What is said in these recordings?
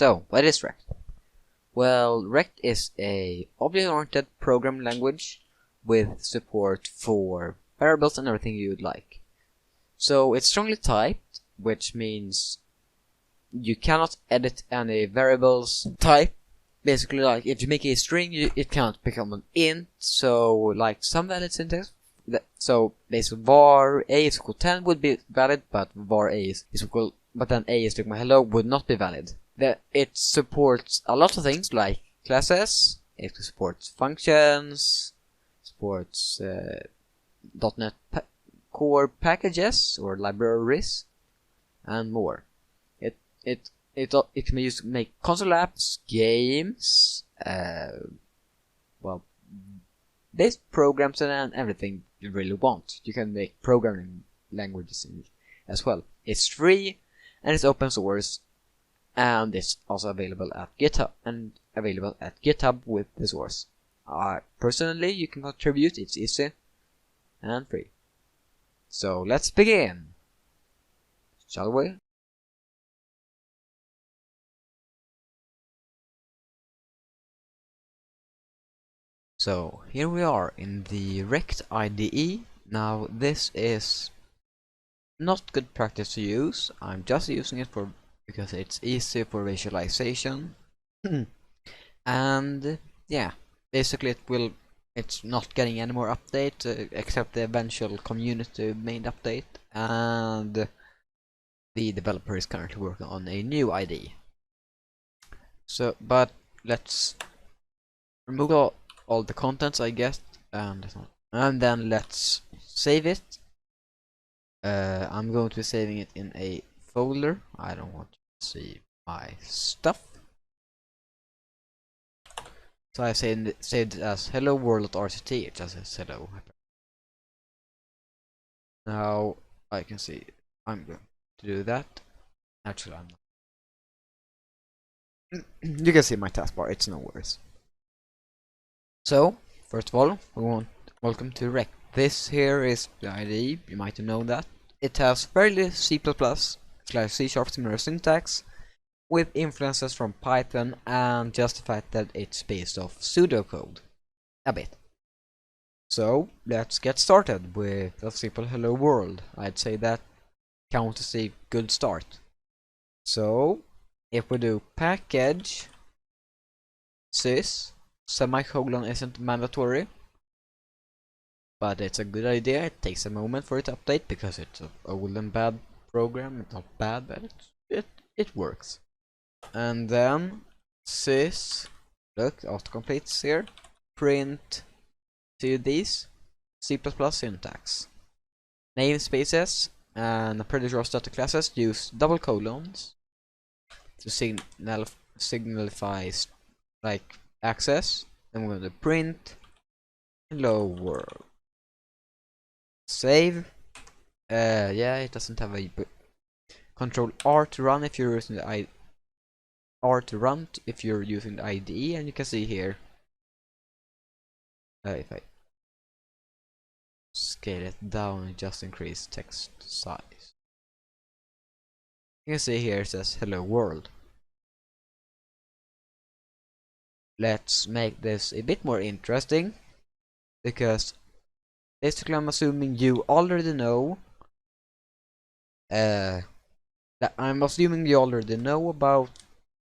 So, what is ReCT? Well, ReCT is a object-oriented programming language with support for variables and everything you'd like. So it's strongly typed, which means you cannot edit any variables type. Basically, like if you make a string, it cannot become an int. So, like some valid syntax. So basically, var a is equal to 10 would be valid, but var a is equal, but then a is equal to hello would not be valid. It supports a lot of things like classes. It supports functions, supports .NET Core packages or libraries, and more. It can be used to make console apps, games, well, base programs and everything you really want. You can make programming languages in it as well. It's free and it's open source, and it's also available at GitHub with the source. Personally, you can contribute. It's easy and free. So let's begin, shall we? So here we are in the ReCT IDE. Now this is not good practice to use. I'm just using it because it's easy for visualization. And yeah, basically it's not getting any more update except the eventual community made update, and the developer is currently working on a new IDE. So, but let's remove all the contents, I guess, and then let's save it. I'm going to be saving it in a folder. I don't want to see my stuff. So I saved it as hello world.rct. It just says hello. Now I can see I'm going to do that. Actually, I'm not. You can see my taskbar. It's no worries. So first of all, welcome to ReCT. This here is the IDE. You might know that it has fairly C++/C# similar syntax, with influences from Python, and just the fact that it's based off pseudocode a bit. So let's get started with a simple hello world. I'd say that counts as a good start. So if we do package sys, semicolon isn't mandatory, but it's a good idea. It takes a moment for it to update because it's an old and bad program. It's not bad, but it works. And then sys, look, autocompletes here, print to these C++ syntax. Namespaces and pretty sure static classes use double colons to signify like access. Then we're going to print hello world. Save. Yeah, it doesn't have a Control R to run if you're using the IDE, and you can see here. If I scale it down and just increase text size, you can see here it says hello world. Let's make this a bit more interesting, because basically I'm assuming you already know about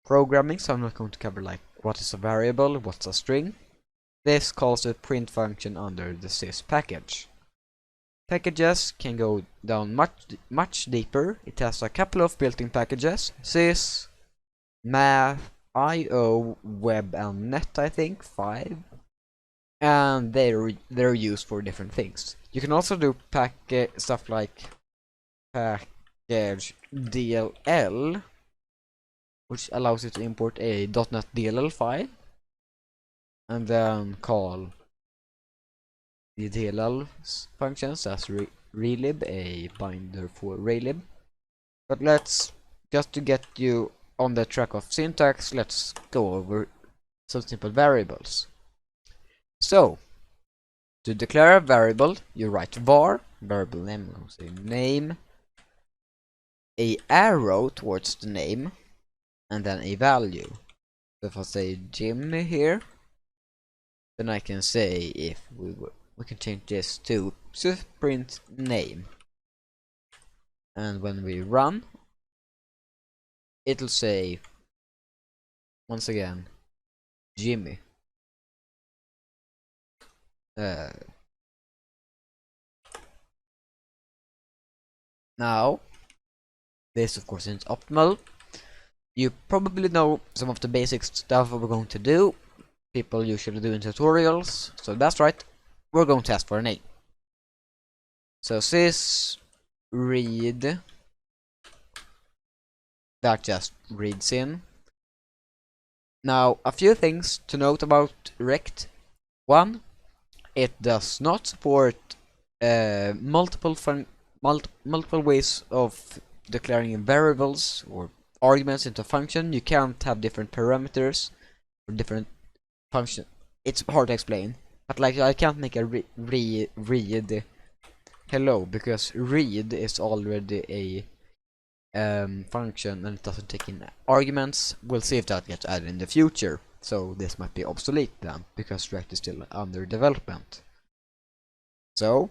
programming, so I'm not going to cover like what is a variable, what's a string. This calls a print function under the sys package. Packages can go down much deeper. It has a couple of built-in packages: sys, math, IO, web, and net. I think 5, and they're used for different things. You can also do stuff like package DLL, which allows you to import a .NET DLL file and then call the DLL functions as relib, a binder for relib. But let's, just to get you on the track of syntax, let's go over some simple variables. So to declare a variable, you write var, variable name, say name, a arrow towards the name, and then a value. So if I say Jimmy here, then I can say if we can change this to print name, and when we run, it'll say once again Jimmy. Now this of course isn't optimal. You probably know some of the basic stuff we're going to do. People usually do in tutorials, so that's right. We're going to ask for a name. So sys read, that just reads in. Now a few things to note about ReCT. One, it does not support multiple ways of declaring variables or arguments into a function. You can't have different parameters for different function. It's hard to explain, but like I can't make a read hello because read is already a function and it doesn't take in arguments. We'll see if that gets added in the future. So this might be obsolete then because ReCT is still under development. So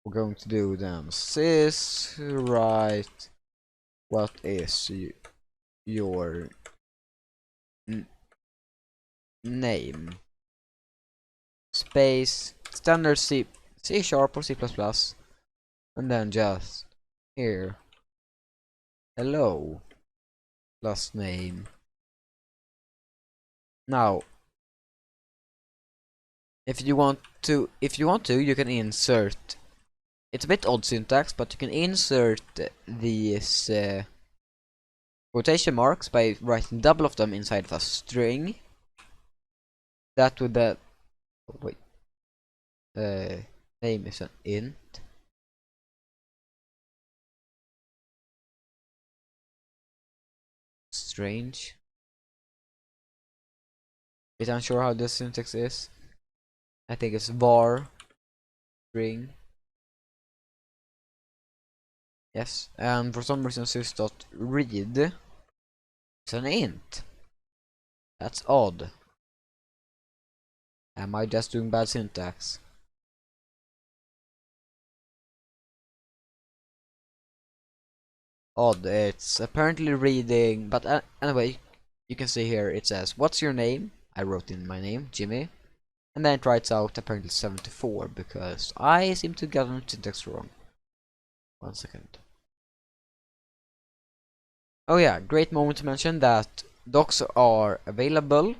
we're going to do them sys write what is your name space standard C sharp or C++, and then just here hello plus name. Now if you want to you can insert, it's a bit odd syntax, but you can insert these quotation marks by writing double of them inside of a string. That would wait, name is an int. Strange. Bit unsure how this syntax is. I think it's var string. Yes, and for some reason sys.read is an int. That's odd. Am I just doing bad syntax? Odd. It's apparently reading, but anyway, you can see here it says, what's your name? I wrote in my name, Jimmy. And then it writes out apparently 74 because I seem to get the syntax wrong. 1 second. Oh yeah, great moment to mention that docs are available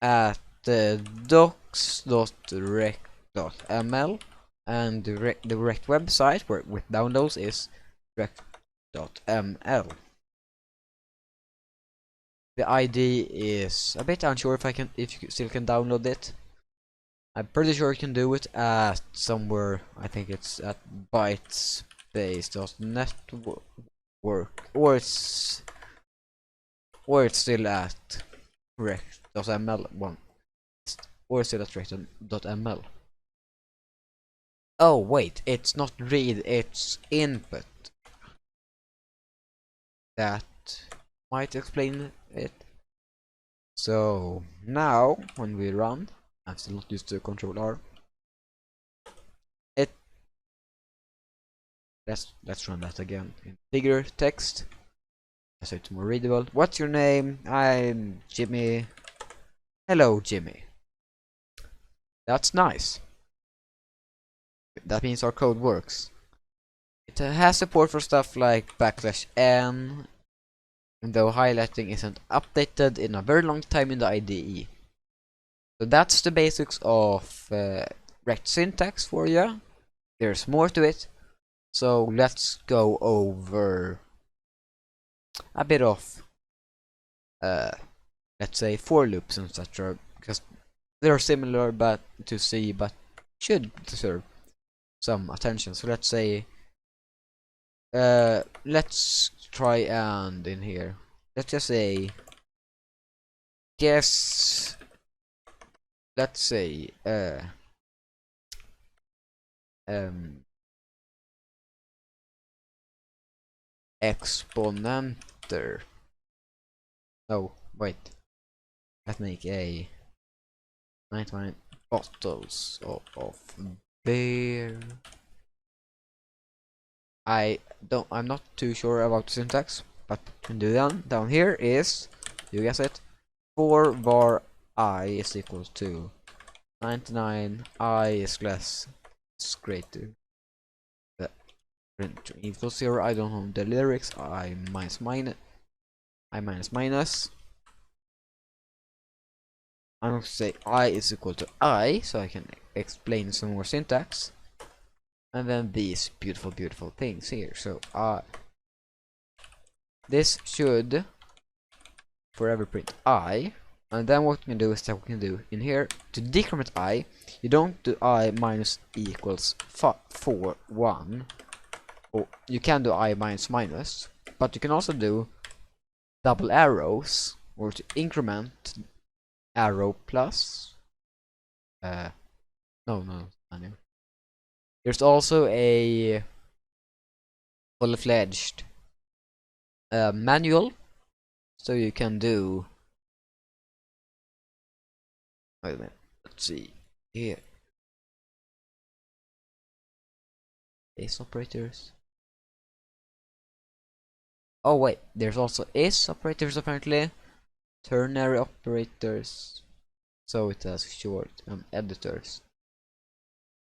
at docs.rec.ml, and the ReCT website with downloads is rec.ml. The ID is a bit unsure if you still can download it. I'm pretty sure you can do it at somewhere. I think it's at bytespace.network, or it's still at rec.ml one, or still at rec.ml. Oh wait, it's not read, it's input. That might explain it. So now when we run, I'm still not used to Control R. Let's run that again in bigger text, so it's more readable. What's your name? I'm Jimmy. Hello, Jimmy. That's nice. That means our code works. It has support for stuff like \n, though highlighting isn't updated in a very long time in the IDE. So that's the basics of ReCT syntax for you. There's more to it. So let's go over a bit of let's say for loops and etc. because they're similar but should deserve some attention. So let's say let's try and in here let's just say guess, let's say exponenter. Oh, wait. Let's make a 99 bottles of beer. I'm not too sure about the syntax, but can do that. Down here is, you guess it, 4 var I is equal to 99, I is less, it's greater. Print equals 0, I don't know the lyrics, I minus minus, I'm going to say I is equal to I, so I can explain some more syntax. And then these beautiful things here. So this should forever print I. And then what we can do is that we can do in here to decrement I, you don't do I minus equals 4 1. Or you can do I minus minus, but you can also do double arrows, or to increment arrow plus no. There's also a full-fledged manual, so you can do, wait a minute, let's see here, is operators. Oh wait, there's also is operators apparently, ternary operators, so it has short editors.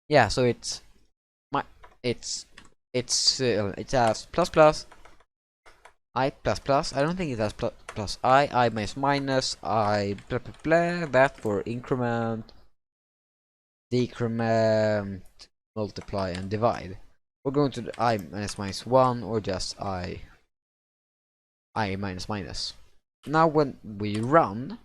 Yeah, so it has plus plus, I plus plus. I don't think it has plus I minus minus, I blah blah blah. That for increment, decrement, multiply, and divide. We're going to do I minus 1 or just I minus minus. Now when we run,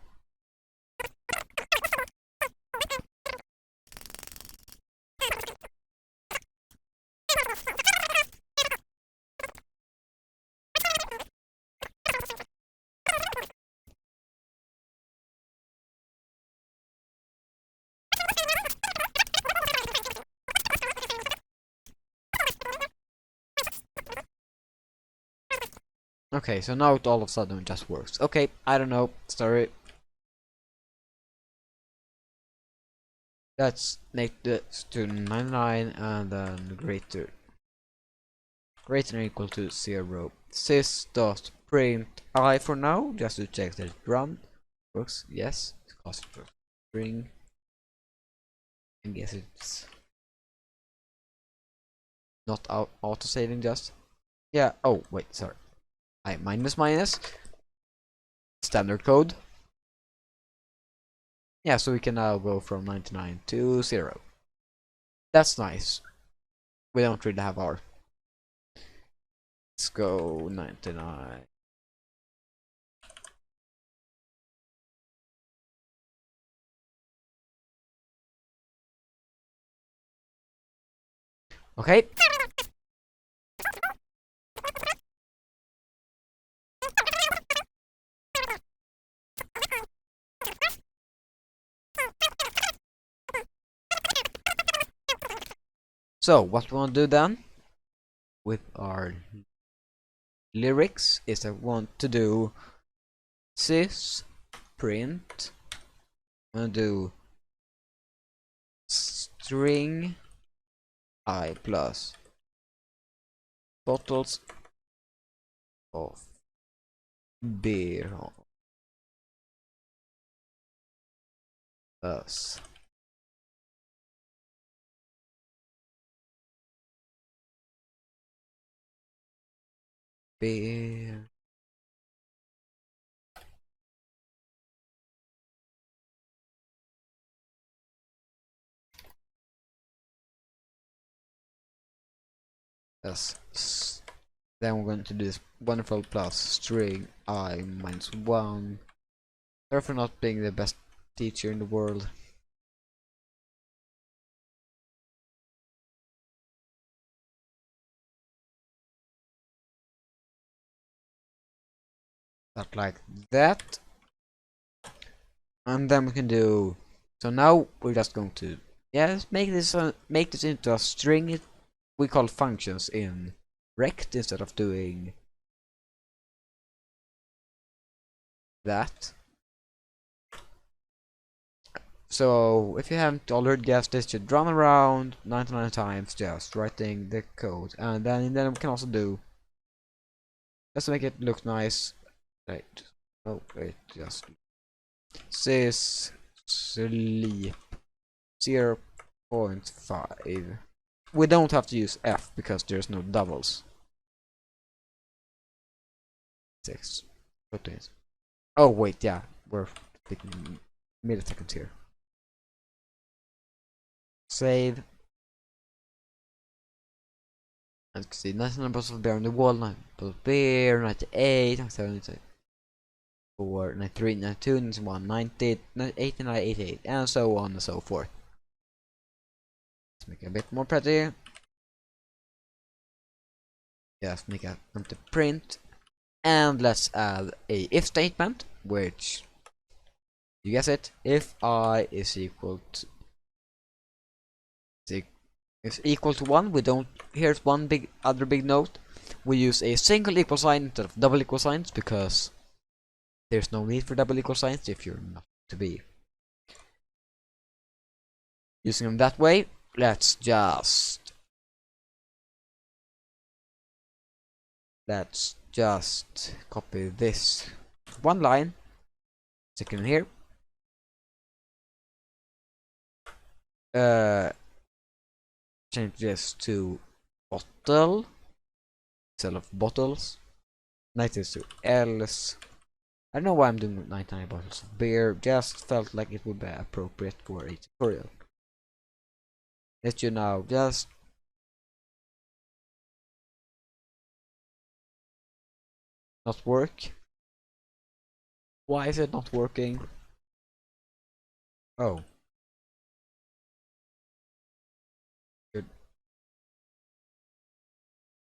okay, so now it all of a sudden just works. Okay, I don't know, sorry. Let's make this to 99 and then greater than or equal to 0. Sys.print I for now, just to check that it run works. Yes, it's cost for string. I guess it's not auto saving just. Yeah, oh wait, sorry. I minus minus standard code. Yeah, so we can now go from 99 to 0. That's nice. We don't really have our. Let's go 99. Okay. So what we want to do then with our lyrics is I want to do sys print. I'm gonna do string I plus bottles of beer plus beer plus. Then we're going to do this wonderful plus string I minus 1. Sorry for not being the best teacher in the world. Not like that. And then we can do. So now we're just going to make this into a string. We call functions in ReCT instead of doing that. So if you haven't already guessed this, should run around 99 times just writing the code, and then we can also do, just to make it look nice, right? Oh wait, just sys sleep 0.5. We don't have to use F because there's no doubles. 6. Oh wait, yeah, we're taking milliseconds here. Save. As you can see, nice numbers of bear on the wall. 9 bear, 98, 97, 94, 93, 92, 91, 90, 89, 88, and so on and so forth. Let's make it a bit more pretty. Just make a empty print. And let's add a if statement, which, you guess it, if I is equal to 1, we don't, here's one other big note, we use a single equal sign instead of double equal signs because there's no need for double equal signs if you're not to be using them that way. Let's just copy this one line, stick it in here, change this to bottle instead of bottles, 90 to else. I don't know why I'm doing 99 bottles of beer, just felt like it would be appropriate for a tutorial. Let you now just not work. Why is it not working? Oh. Good.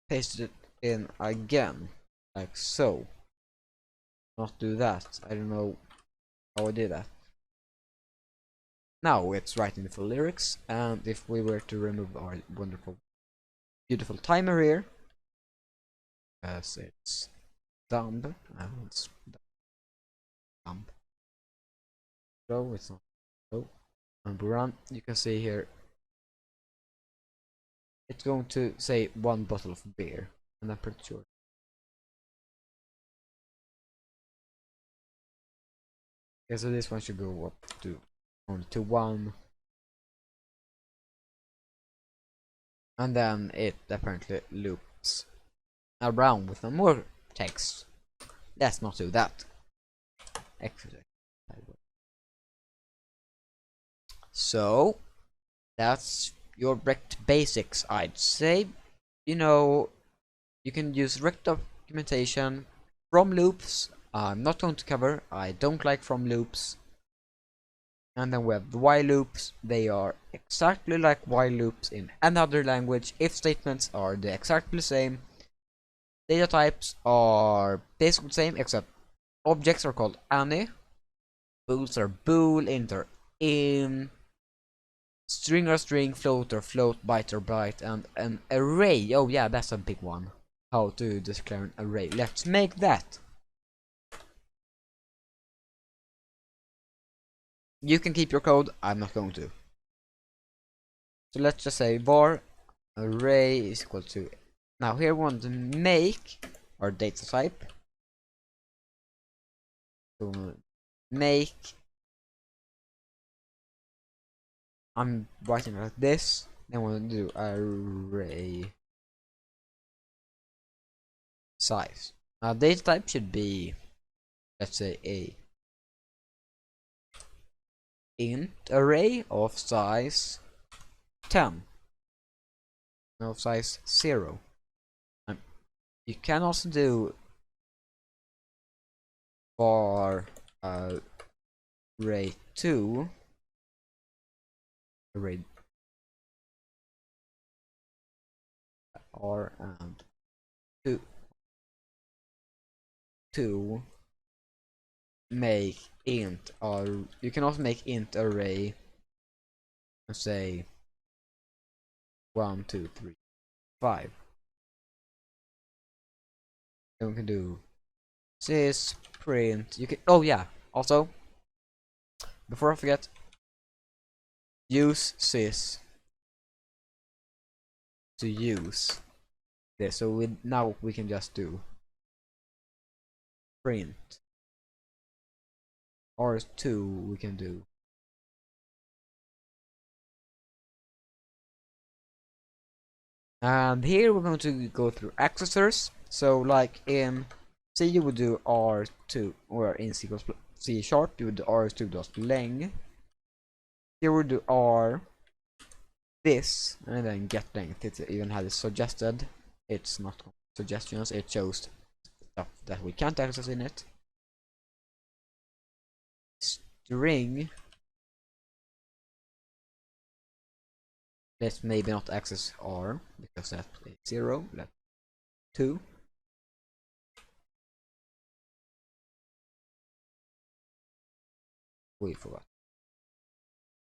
Paste it in again, like so. Not do that. I don't know how I did that. Now it's writing the full lyrics, and if we were to remove our wonderful, beautiful timer here, as it's dumb, and it's dumb. So it's not so. And run, you can see here, it's going to say 1 bottle of beer, and I'm pretty sure. Okay, so this one should go up to only to 1. And then it apparently loops around with some more text. Let's not do that. So that's your ReCT basics, I'd say. You know, you can use ReCT documentation from loops. I'm not going to cover. I don't like from loops. And then we have the while loops. They are exactly like while loops in another language. If statements are the exactly same. Data types are basically the same, except objects are called any. Bools are bool, int or in. String or string, float or float, byte or byte, and an array. Oh yeah, that's a big one. How to declare an array. Let's make that. You can keep your code, I'm not going to. So let's just say var array is equal to, now here we want to make our data type. So make, I'm writing like this, then we'll do array size. Now data type should be, let's say, a int array of size 10, no size 0. You can also do var array 2 array r and 2 make int, or you can also make int array and say 1 2 3 5. Then we can do sys print. You can. Oh yeah. Also, before I forget, use sys to use this. So now we can just do print R2. We can do. And here we're going to go through accessors. So like in C you would do R2, or in C sharp you would do R2.length. Here we would do R this, and then get length. It even had it suggested. It's not suggestions, it shows stuff that we can't access in it. String. Let's maybe not access R because that's 0. Let's 2. We forgot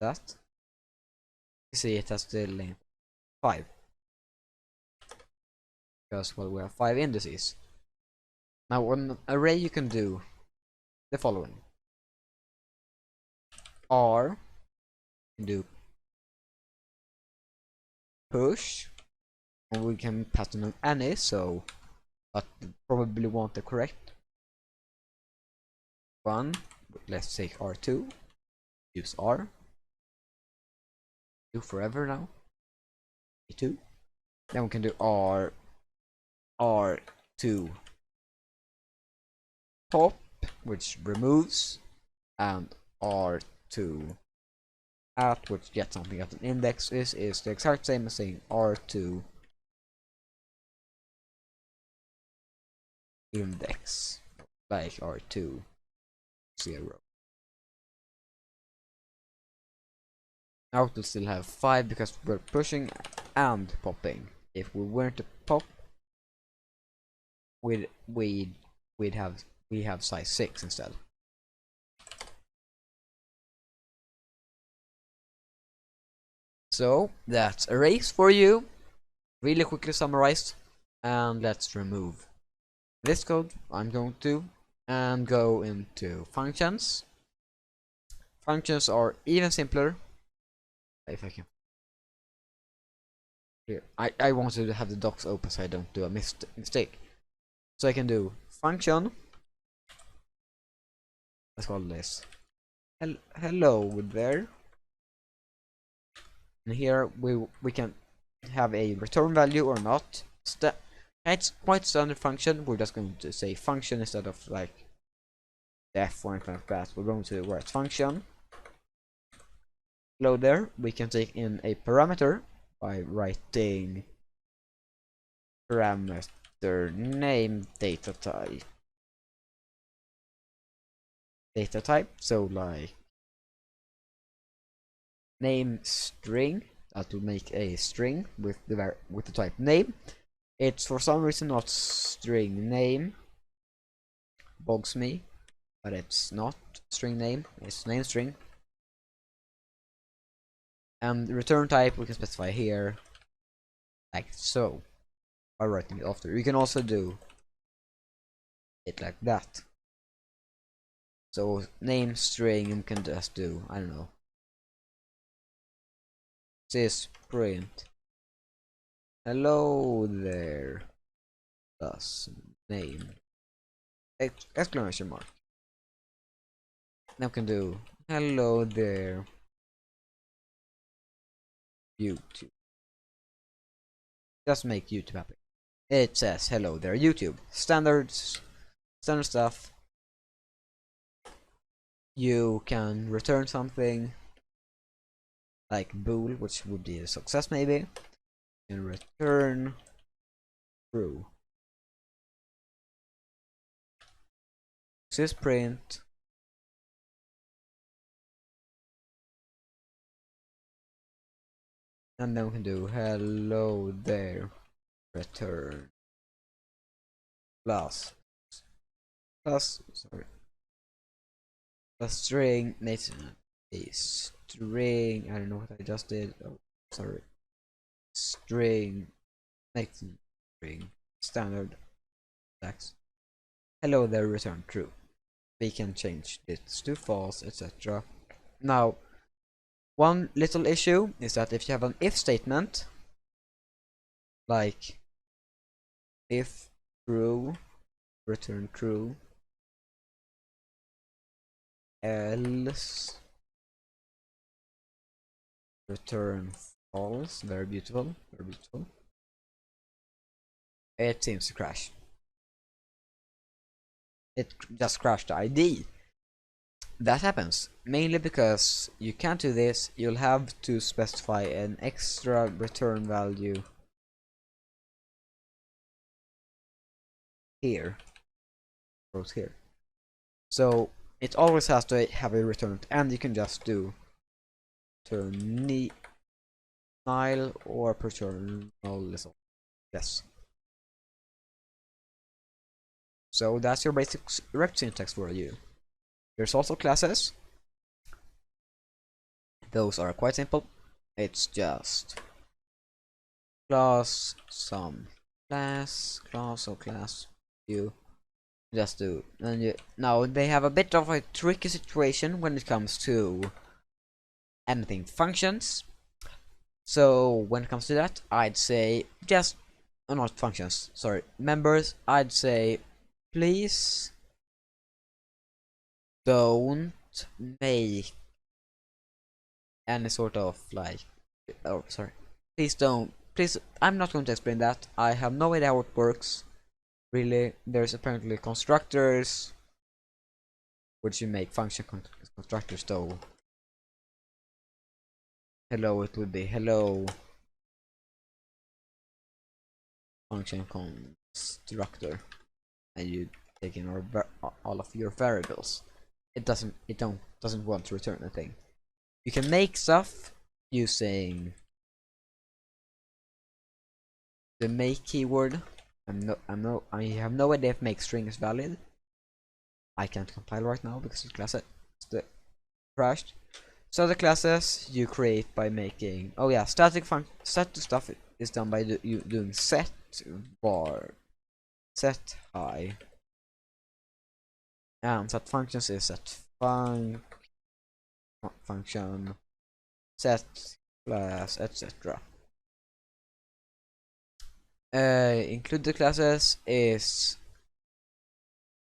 that. You see it has the length 5. Because well, we have 5 indices. Now on an array you can do the following. R, you can do push, and we can pass in any, so but probably want the correct one. Let's take R2, use R, do forever now, A2. Then we can do R2 pop, which removes, and R2 at, which gets something at an index. Is the exact same as saying R2 index, like R2 0. Now it will still have 5 because we're pushing and popping. If we weren't to pop, we have size 6 instead. So that's arrays for you, really quickly summarized. And let's remove this code. I'm going to and go into functions. Functions are even simpler. If I can. Here, I wanted to have the docs open so I don't do a mistake. So I can do function. Let's call this hello there. And here we can have a return value or not. It's quite standard function. We're just going to say function instead of like def or anything like that. We're going to write function. Hello there. We can take in a parameter by writing parameter name data type. So like name string, that will make a string with the type name. It's for some reason not string name, bugs me, but it's not string name, it's name string. And return type we can specify here like so by writing it after. You can also do it like that. So name string you can just do, I don't know, sys print hello there plus name exclamation mark. Now we can do hello there YouTube. Just make YouTube happy. It says hello there YouTube. Standard stuff. You can return something like bool, which would be a success maybe, and return true. Sysprint and then we can do hello there return plus string makes a string. I don't know what I just did. Oh, sorry. String makes string standard text. Hello there return true. we can change this to false, etc. Now, one little issue is that if you have an if statement, like if true, return true, else return false, very beautiful, very beautiful, it seems to crash. It just crashed the ID. That happens mainly because you can't do this. You'll have to specify an extra return value here, goes here. So it always has to have a return, and you can just do return nil or return null. Yes. So that's your basic ReCT syntax for you. There's also classes. Those are quite simple. It's just class some class or class you just do, and you now they have a bit of a tricky situation when it comes to anything functions. So when it comes to that, I'd say just not functions, sorry, members, I'd say please don't make any sort of like, oh sorry, please, I'm not going to explain that. I have no idea how it works really. There's apparently constructors which you make function constructors, though hello, it would be hello function constructor, and you take in all of your variables. It doesn't want to return a thing. You can make stuff using the make keyword. I have no idea if make string is valid. I can't compile right now because the class crashed. So the classes you create by making, oh yeah, static stuff is done by doing set var, set high, and set functions is set function, set class, etc. Include the classes is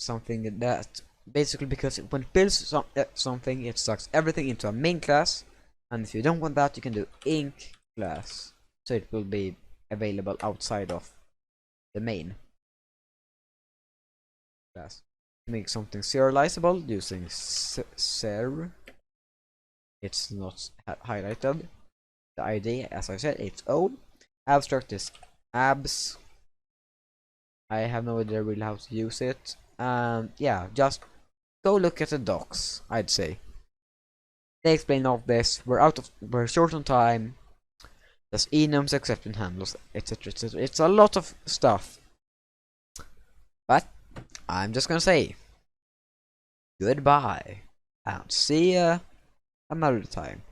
something that basically, because when it builds something, it sucks everything into a main class, and if you don't want that, you can do inc class, so it will be available outside of the main class. Make something serializable using ser. It's not highlighted. The ID, as I said, it's old. Abstract is abs. I have no idea really how to use it. And yeah, just go look at the docs, I'd say. They explain all of this. We're short on time. There's enums, exception handles, etc, etc. It's a lot of stuff. But I'm just gonna say goodbye and see ya another time.